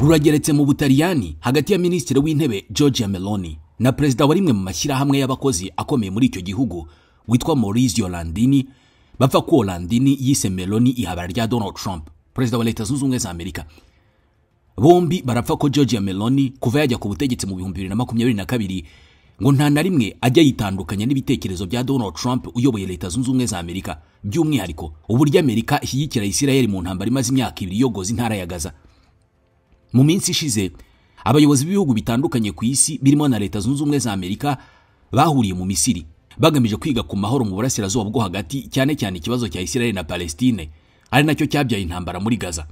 rurageretse mu Butaliyani hagati ya Minisitiri w'Intebe Giorgia Meloni na Perezida wa rimwe mu mashyirahamwe y'abakozi akomeye muri icyo gihugu witwa Maurizio Landini. Bapfa ko Landini yise Meloni ihabara rya Donald Trump, Perezida wa Leta Zunze Ubumwe za Amerika. Bombi barapfa ko Giorgia Meloni kuva yajya ku butegetsi mu 2022 ngo nta na rimwe ajya yitandukanya n'ibitekerezo bya Donald Trump uyoboye Leta Zunze Ubumwe za Amerika, by'umwihariko uburyo Amerika ishyigikira Israel mu ntambara imaze imyaka 2 yogoza intara ya Gaza. Mu minsi ishize abayobozi b'ibihugu bitandukanye ku isi birimo na Leta Zunze Ubumwe za Amerika bahuriye mu Misiri bagamije kwiga ku mahoro mu burasirazuba bwo hagati, cyane cyane ikibazo cya Israel na Palestine ari nacyo cyabyaye intambara muri Gaza.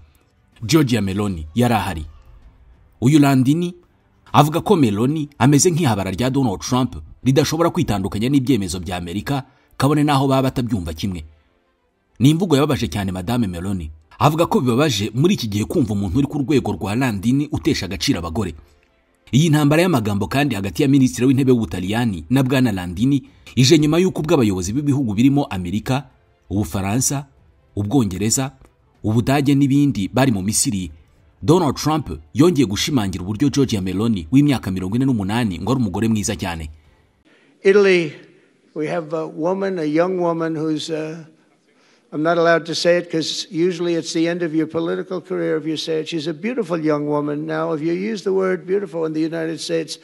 Giorgia Meloni yarahari. Uyu Landini avuga ko Meloni ameze nk'ihabara rya Donald Trump ridashobora kwitandukanya n'ibyemezo bya Amerika kabone naho baba batabyumva kimwe. Ni imvugo yababaje cyane Madame Meloni. Avuga ko bibabaje muri iki gihe kumva umuntu uri ku rwego rwa Landini utesha agaciro abagore. Iyi ntambara y'amagambo kandi hagati ya Minisitiri w'Intebe w'Ubutaliyani na Bwana Landini ije nyuma y'uko ubw'abayobozi b'ibihugu birimo Amerika, Ubufaransa, Ubwongereza, Ubudage n'ibindi bari mu Misiri. Donald Trump yongeye gushimangira uburyo Giorgia Meloni w'imyaka 48 ngo ari umugore mwiza cyane. Italy, we have a young woman who's I'm not allowed to say it because usually it's the end of your political career if you say it. She's a beautiful young woman. Now, if you use the word beautiful in the United States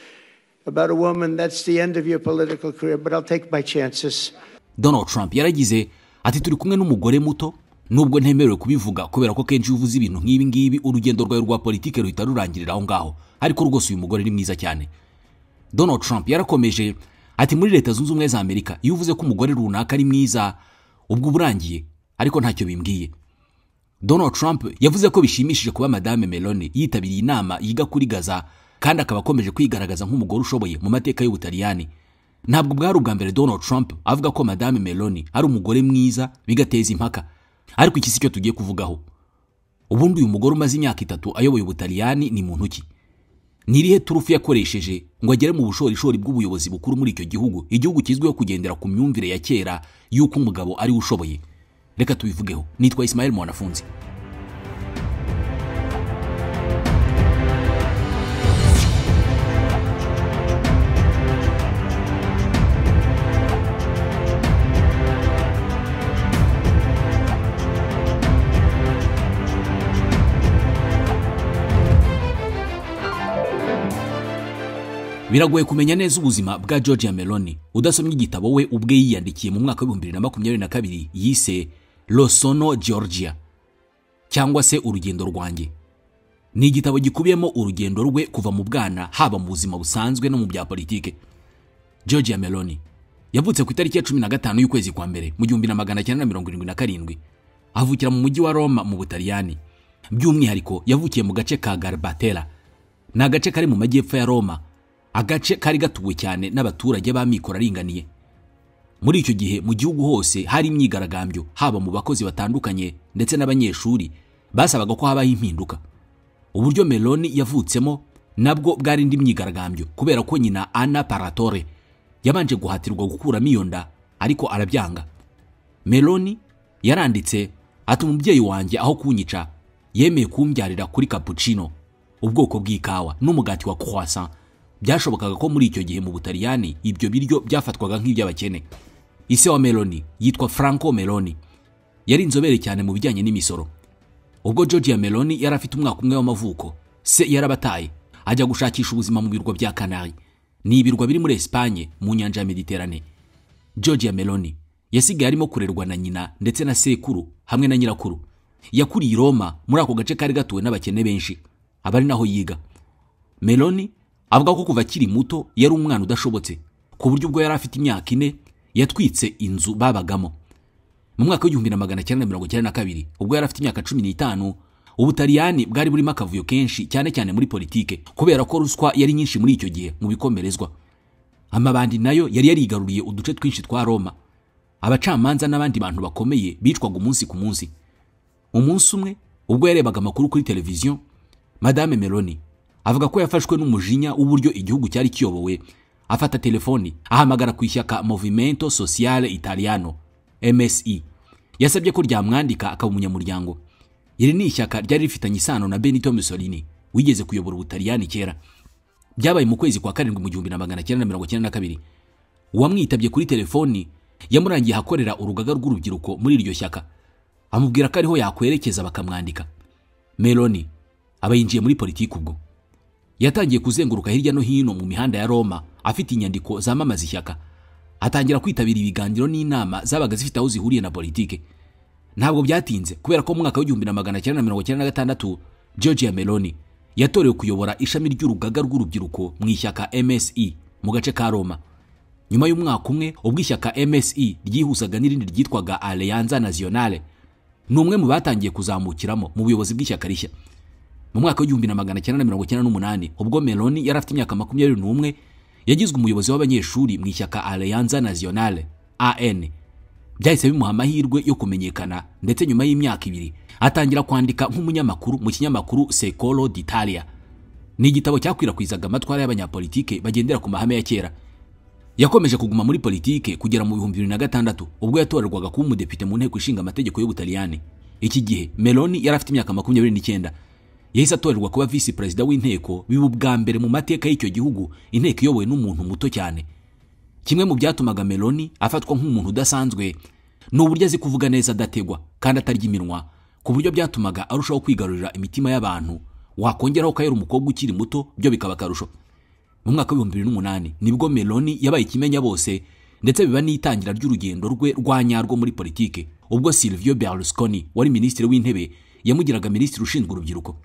about a woman, that's the end of your political career, but I'll take my chances. Donald Trump yaragize ati turi kumwe n'umugore muto, nubwo ntemerewe kubivuga kubera ko kenshi uvuze ibintu nk'ibi ngibi urugendo rwawe rwa politike ruhita rurangirira aho ngaho, ariko rwose uyu mugore ni mwiza cyane. Donald Trump yarakomeje ati muri Leta Zunze Ubumwe za Amerika iyo uvuze ko umugore runaka ari mwiza ubwo burangiye, ariko ntacyo bimbwiye. Donald Trump yavuze ko bishimishije kuba Madame Meloni yitabiriye inama yiga kuri Gaza kandi akaba akomeje kwigaragaza nk'umugore ushoboye mu mateka y'Ubutaliyani. Ntabwo bwari ubwa mbere Donald Trump avuga ko Madame Meloni ari umugore mwiza bigateza impaka, ariko iki si cyo tugiye kuvugaho. Ubundi uyu mugore umaze imyaka 3 ayoboye Ubutaliyani ni muntu ki? Nirihe turufu yakoresheje ngo agere mu bushorishori bw'ubuyobozi bukuru muri icyo gihugu, igihugu kizwiho kugendera ku myumvire ya kera y'uko umugabo ari ushoboye? Reka tubivugeho. Nitwa Ismael Mwanafunzi. Biragoye kumenya neza ubuzima bwa Giorgia Meloni udasomye igitabo we ubwe yiyandikiye mu mwaka wa 2022 yise Lo sono Giorgia cyangwa se urugendo rwanjye. Ni igitabo gikubiyemo urugendo rwe kuva mu bwana haba mu buzima busanzwe no mu bya politike. Giorgia Meloni yavutse ku itariki ya 15 y'ukwezi kwa mbere mu 1977. Avukira mu mujyi wa Roma mu Butaliyani. By'umwihariko yavukiye mu gace ka Garbatella. Na gace kari mu majyepfo ya Roma, agace kari gatuwe cyane n'abaturage b'amikoro aringaniye. Muri icyo gihe mu gihugu hose hari imyigaragambyo haba mu bakozi batandukanye ndetse n'abanyeshuri basabaga ko habaho impinduka. Uburyo Meloni yavutsemo nabwo bwari indi myigaragambyo kubera ko nyina Anna Paratore yabanje guhatirwa gukuramo iyo nda ariko arabyanga. Meloni yaranditse ati umubyeyi wanjye aho kunyica yemeye kumbyarira kuri cappuccino, ubwoko bw'ikawa n'umugati wa croissant. Byashobokaga ko muri icyo gihe mu Butaliyani ibyo biryo byafatwaga nk'iby'abakene. Ise wa Meloni yitwa Franco Meloni yari inzobere cyane mu bijyanye n'imisoro. Ubwo Giorgia Meloni yari afite umwaka umwe w'amavuko, se yarabataye ajya gushakisha ubuzima mu birwa bya Canary. Ni ibirwa biri muri Espagne mu nyanja ya Mediterane. Giorgia Meloni yasigaye arimo kurerwa na nyina ndetse na sekuru hamwe na nyirakuru. Yakuriye i Roma muri ako gace kari gatuwe n'abakene benshi, abari naho yiga. Meloni avuga ko kuva kiri muto yari umwana udashobotse ku buryo ubwo yari afite imyaka 4 yatwitse inzu babagamo. Mu mwaka wa 1992 ubwo yari afite imyaka 15, Ubutaliyani bwari burimo akavuyo kenshi cyane cyane muri politike kubera ko ruswa yari nyinshi muri icyo gihe mu bikomerezwa. Amabandi nayo yari yarigaruriye uduce twinshi twa Roma. Abacamanza n'abandi bantu bakomeye bicwaga umunsi ku munsi. Umunsi umwe ubwo yarebaga amakuru kuri televiziyo, Madame Meloni avuga ko yafashwe n'umujinya w'uburyo igihugu cyari kiyobowe, afata telefoni ahamagara ku ishyaka Movimento Sociale Italiano MSI. Yasabye ko ryamwandika akaba umunyamuryango. Iri ni ishyaka ryari rifitanye isano na Benito Mussolini wigeze kuyobora Ubutaliyani kera. Byabaye mu kwezi kwa karindwi mu 1992. Uwamwitabye kuri telefoni yamurangiye hakorera urugaga rw'urubyiruko muri iryo shyaka, amubwira ko ariho yakwerekeza bakamwandika. Meloni aba yinjiye muri politiki ubwo. Yatangiye kuzenguruka hirya no hino mu mihanda ya Roma afite inyandiko zamamaza ishyaka. Atangira kwitabira ibiganiro n'inama zabaga zifite aho zihuriye na politiki. Ntabwo byatinze kubera ko mu mwaka wa 1996 Giorgia Meloni yatorewe kuyobora ishami ry'urugaga rw'urubyiruko mu ishyaka MSI mu gace ka Roma. Nyuma y'umwaka umwe ubwo ishyaka MSI ryihuzaga n'irindi ryitwaga Alleanza Nazionale, numwe mu batangiye kuzamukiramo mu buyobozi bw'ishyaka rishya. Mu mwaka wa 1998 ubwo Meloni yari afite imyaka 21 yagizwe umuyobozi w'abanyeshuri mu ishyaka Alleanza Nazionale AN. Byahise bimuha amahirwe yo kumenyekana, ndetse nyuma y'imyaka 2 atangira kwandika nk'umunyamakuru mu kinyamakuru Secolo d'Italia. Ni igitabo cyakwirakwizaga amatwara y'abanyapolitike bagendera ku mahame ya kera. Yakomeje kuguma muri politike kugera mu 2006 ubwo yatorerwaga kuba umudepite mu nteko ishinga amategeko y'Ubutaliyani. Iki gihe Meloni yari afite imyaka 29. Yahise atorerwa kuba vice president w'inteko, biba ubwa mbere mu mateka y'icyo gihugu inteko iyobowe n'umuntu muto cyane. Kimwe mu byatumaga Meloni afatwa nk'umuntu udasanzwe n'uburyo azi kuvuga neza adategwa kandi atarya iminwa, ku buryo byatumaga arushaho kwigarurira imitima y'abantu. Wakongeraho ko yari umukobwa ukiri muto, byo bikaba karusho. Mu mwaka wa 2008 nibwo Meloni yabaye ikimenya bose, ndetse biba n'itangira ry'urugendo rwe rwanyarwo muri politike ubwo Silvio Berlusconi wari minisitiri w'intebe yamugiraga minisitiri ushinzwe urubyiruko.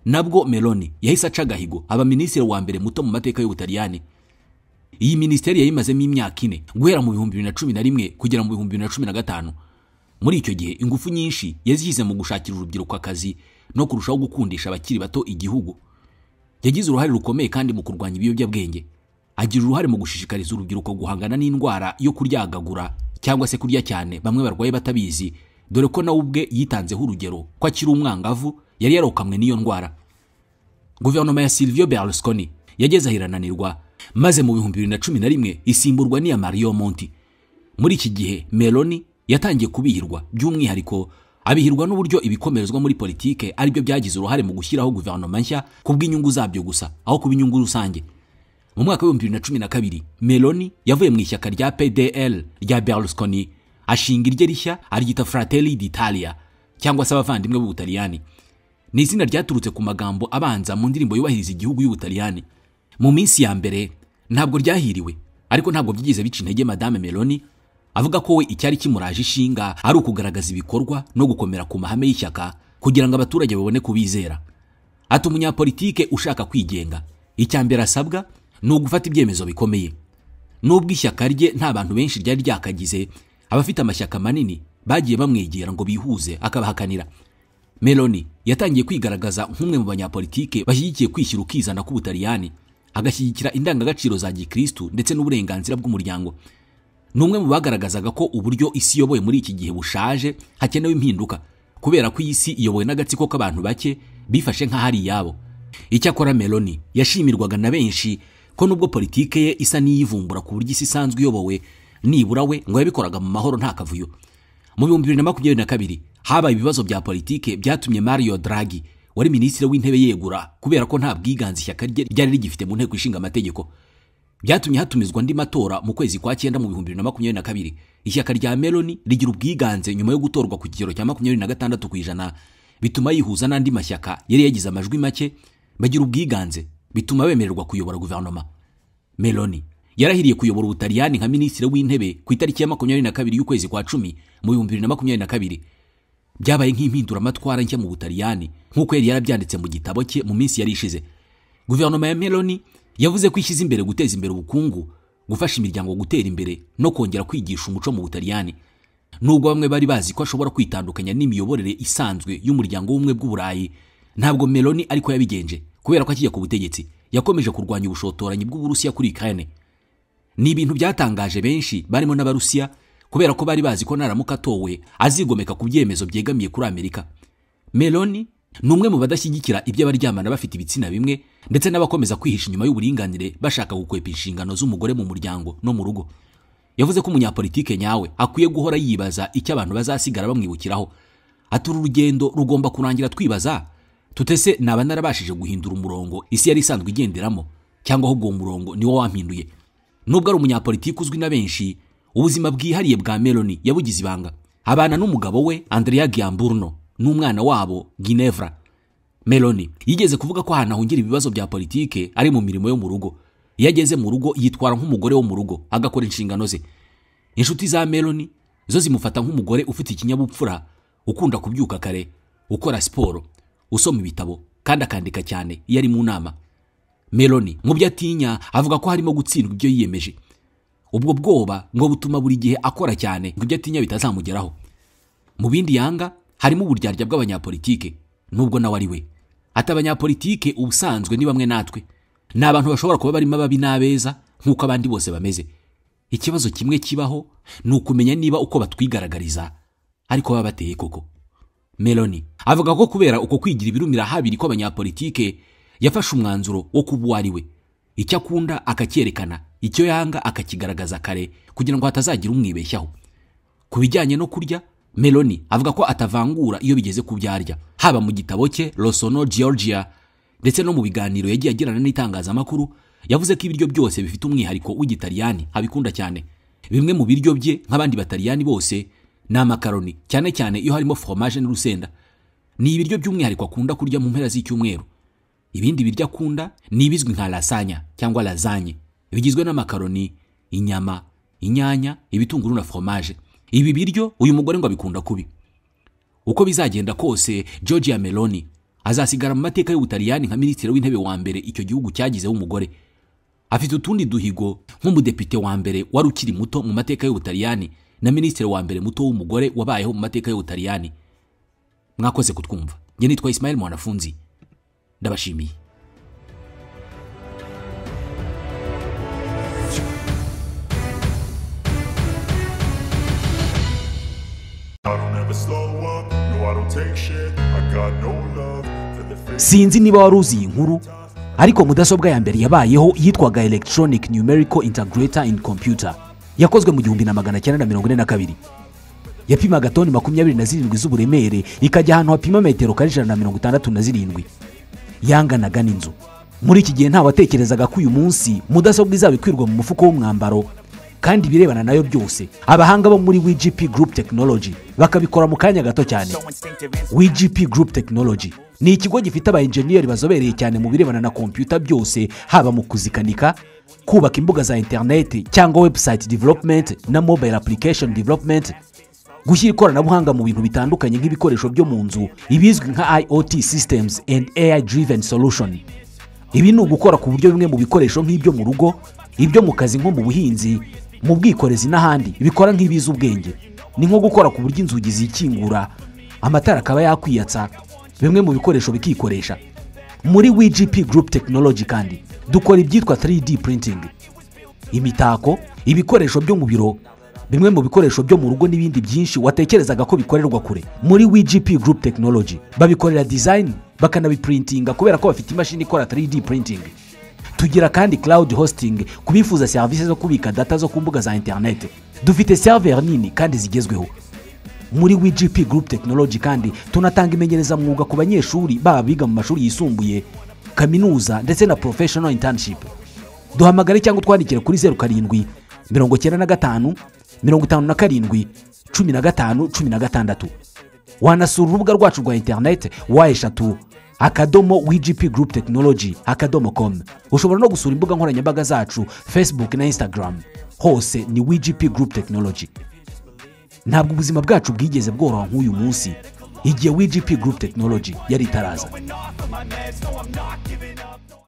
Nabwo Meloni yahise aca gahigo aba minisitiri wa mbere muto mu mateka y'Ubutaliyani. Iyi ministeri yayimazemo imyaka 4 guhera mu 2011 kugera mu 2015. Muri icyo gihe ingufu nyinshi yazishyize mu gushakira urubyiruko akazi no kurushaho gukundisha abakiri bato igihugu. Yagize uruhare rukomeye kandi mu kurwanya ibiyobyabwenge. Agira uruhare mu gushishikariza urubyiruko guhangana n'indwara yo kuryagagura cyangwa se kurya cyane bamwe barwaye batabizi, dore ko nawe ubwe yitanzeho urugero ko akiri umwangavu yari yarokamwe n'iyo ndwara. Guverinoma ya Silvio Berlusconi yageze ahirananirwa, maze mu 2011 isimburwa n'iya Mario Monti. Muri iki gihe Meloni yatangiye kubihirwa, by'umwihariko abihirwa n'uburyo ibikomerezwa muri politike ari byo byagize uruhare mu gushyiraho guverinoma nshya kubw'inyungu zabyo gusa aho kuba inyungu rusange. Mu mwaka wa 2012 Meloni yavuye mu ishyaka rya PDL rya Berlusconi ashinga irye rishya aryita Fratelli d'Italia cyangwa se abavandimwe b'Ubutaliyani. Ni izina ryaturutse ku magambo abanza mu ndirimbo yubahiriza igihugu y'Ubutaliyani. Mu minsi ya mbere ntabwo ryahiriwe, ariko ntabwo byigize bica intege Madame Meloni, avuga ko we icyari kimuraje ishinga ari ukugaragaza ibikorwa no gukomera ku mahame y'ishyaka kugira ngo abaturage babone kubizera. Ati umunyapolitike ushaka kwigenga, icyambere asabwa ni ugufata ibyemezo bikomeye. Nubwo ishyaka rye nta bantu benshi ryari ryakagize, abafite amashyaka manini bagiye bamwegera ngo bihuze akabahakanira. Meloni yatangiye kwigaragaza nk'umwe mu banyapolitike bashyigikiye kwishyira ukizana k'Ubutaliyani, agashyigikira indangagaciro za Gikristo ndetse n'uburenganzira bw'umuryango. Numwe mu bagaragazaga ko uburyo isi yoboye muri iki gihe bushaje, hakenewe impinduka, kubera ko isi iyobowe n'agatsiko k'abantu bake bifashe nk'ahari yabo. Icyakora Meloni yashimirwaga na benshi ko nubwo politike ye isa n'iyivumbura ku buryo isi isanzwe iyobowe, nibura we ngo yabikoraga mu mahoro nta kavuyo. Mu 2022 habaye ibibazo bya politike byatumye Mario Draghi wari minisitiri w'intebe yegura kubera ko nta bwiganze ishyaka rye ryari rigifite mu nteko ishinga amategeko. Byatumye hatumizwa andi matora mu kwezi kwa 9 mu 2022. Ishyaka rya Meloni rigira ubwiganze nyuma yo gutorwa ku kigero cya 26%, bituma yihuza n'andi mashyaka yari yagize amajwi make, bagira ubwiganze bituma bemererwa kuyobora guverinoma. Meloni yarahiriye kuyobora Ubutaliyani nka minisitiri w'intebe ku itariki ya 22 y'ukwezi kwa 10 mu 2022. Byabaye nk'impindura amatwara nshya mu Butaliyani nk'uko yari yarabyanditse mu gitabo cye mu minsi yari ishize. Guverinoma ya Meloni yavuze ko ishyize imbere guteza imbere ubukungu, gufasha imiryango gutera imbere no kongera kwigisha umuco mu Butaliyani. Nubwo bamwe bari bazi ko ashobora kwitandukanya n'imiyoborere isanzwe y'umuryango w'ubumwe bw'Uburayi, ntabwo Meloni ariko yabigenje, kubera ko akiye ku butegetsi yakomeje kurwanya ubushotoranyi bw'Uburusiya kuri Ukraine. Ni ibintu byatangaje benshi barimo n'Abarusiya, kubera ko bari bazi ko naramuka atowe azigomeka ku byemezo byegamiye kuri Amerika. Meloni numwe mu badashyigikira ibyo abaryamana bafite ibitsina bimwe, ndetse n'abakomeza kwihisha inyuma y'uburinganire bashaka gukwepa inshingano z'umugore mu muryango no mu rugo. Yavuze ko umunyapolitike nyawe akwiye guhora yibaza icyo abantu bazasigara bamwibukiraho. Ati uru rugendo rugomba kurangira twibaza tutese naba narabashije guhindura umurongo isi yari isanzwe igenderamo, cyangwa ahubwo uwo murongo niwo wampinduye? Nubwo ari umunyapolitiki uzwi na benshi, ubuzima bwihariye bwa Meloni yabugize ibanga. Abana n'umugabo we Andrea Giamburno n'umwana wabo Ginevra. Meloni yigeze kuvuga ko ahantu ahungira ibibazo bya politike ari mu mirimo yo mu rugo. Iyo ageze mu rugo yitwara nk'umugore wo mu rugo, agakora inshingano ze. Inshuti za Meloni zo zimufata nk'umugore ufite ikinyabupfura, ukunda kubyuka kare, ukora siporo, usoma ibitabo kandi akandika cyane iyo ari mu nama. Meloni mu byo atinya avuga ko harimo gutsindwa ibyo yiyemeje. Ubwo bwoba ngo butuma buri gihe akora cyane ngo ibyo atinya bitazamugeraho. Mu bindi yanga harimo uburyarya bw'abanyapolitike, nubwo nawe ari we. Ati abanyapolitike ubusanzwe ni bamwe natwe, ni abantu bashobora kuba barimo ababi n'abeza nk'uko abandi bose bameze. Ikibazo kimwe kibaho ni ukumenya niba uko batwigaragariza ariko baba bateye koko. Meloni avuga ko kubera uko kwigira ibirumira habiri ko abanyapolitike yafashe umwanzuro wo kuba uwo ari we. Icyo akunda akacyerekana, icyo yanga akakigaragaza kare kugira ngo hatazagira umwibeshyaho. Ku bijyanye no kurya, Meloni avuga ko atavangura iyo bigeze ku byarya, haba mu gitabo cye Losono Georgia ndetse no mu biganiro yagiye agirana n'itangazamakuru. Yavuze ko ibiryo byose bifite umwihariko w'igitaliyani abikunda cyane. Bimwe mu biryo bye nk'abandi bataliyani bose ni amakaroni, cyane cyane iyo harimo fromage n'urusenda. Ni ibiryo by'umwihariko akunda kurya mu mpera z'icyumweru. Ibindi biryo akunda ni ibizwi nka lasagna cyangwa lasagne, bigizwe n'amakaroni, inyama, inyanya, ibitunguru na fromage. Ibi biryo uyu mugore ngo abikunda kubi. Uko bizagenda kose, Giorgia Meloni azasigara mu mateka y'Ubutaliyani nka minisitiri w'intebe wa mbere icyo gihugu cyagizeho umugore. Afite utundi duhigo nk'umudepite wa mbere wari ukiri muto mu mateka y'Ubutaliyani na minisitiri wa mbere muto w'umugore wabayeho mu mateka y'Ubutaliyani. Mwakoze kutwumva. Nge nitwa Ismail Mwanafunzi. Ndabashimiye. Sinzi niba waruzi inkuru, ariko mudasobwa ya mbere yabayeho yitwaga Electronic Numerical Integrator in Computer. Yakozwe mu 1942. Yapimaga toni 27 z'uburemere, ikajya ahantu hapima metero kare 167. Yanganaga n'inzu. Muri iki gihe nta watekerezaga ko uyu munsi mudasobwa izabikwirwa mu mufuko w'umwambaro, kandi birebana nayo byose abahanga bo muri WGP Group Technology bakabikora mu kanya gato cyane. WGP Group Technology ni ikigo gifite aba-engineer bazobereye cyane mu birebana na computer byose, haba mu kuzikanika, kubaka imbuga za internet cyangwa website development na mobile application development, gushyira ikoranabuhanga mu bintu bitandukanye nk'ibikoresho byo mu nzu, ibizwi nka IoT systems and AI driven solution. Ibi ni ugukora ku buryo bimwe mu bikoresho nk'ibyo mu rugo, ibyo mu kazi nko mu buhinzi, mu bwikorezi n'ahandi bikora nk'ibiza ubwenge. Ni nko gukora ku buryo inzugi zikingura, amatara akaba yakwiyatsa, bimwe mu bikoresho bikikoresha. Muri WGP Group Technology kandi dukora ibyitwa 3D printing, imitako, ibikoresho byo mu biro, bimwe mu bikoresho byo mu rugo n'ibindi byinshi watekerezaga ko bikorerwa kure. Muri WGP Group Technology babikorera design bakanabiprintinga kubera ko bafite imashini ikora 3D printing. Tugira kandi cloud hosting kubifuza services zo kubika data zo ku mbuga za internet. Dufite server nini kandi zigezweho. Muri WGP Group Technology kandi tunatanga imenyereza mwuga ku banyeshuri baba biga mu mashuri yisumbuye, kaminuza ndetse na professional internship. Duhamagare cyangwa twandikire kuri 07 95 57 15 16. Wanasura urubuga rwacu rwa internet wa#WGPGroupTechnology.com. Ushobora no gusura imbuga nkoranyambaga zacu Facebook na Instagram, hose ni WGP Group Technology. Ntabwo ubuzima bwacu bwigeze bworoha nk'uyu munsi igihe WGP Group Technology yari itaraza.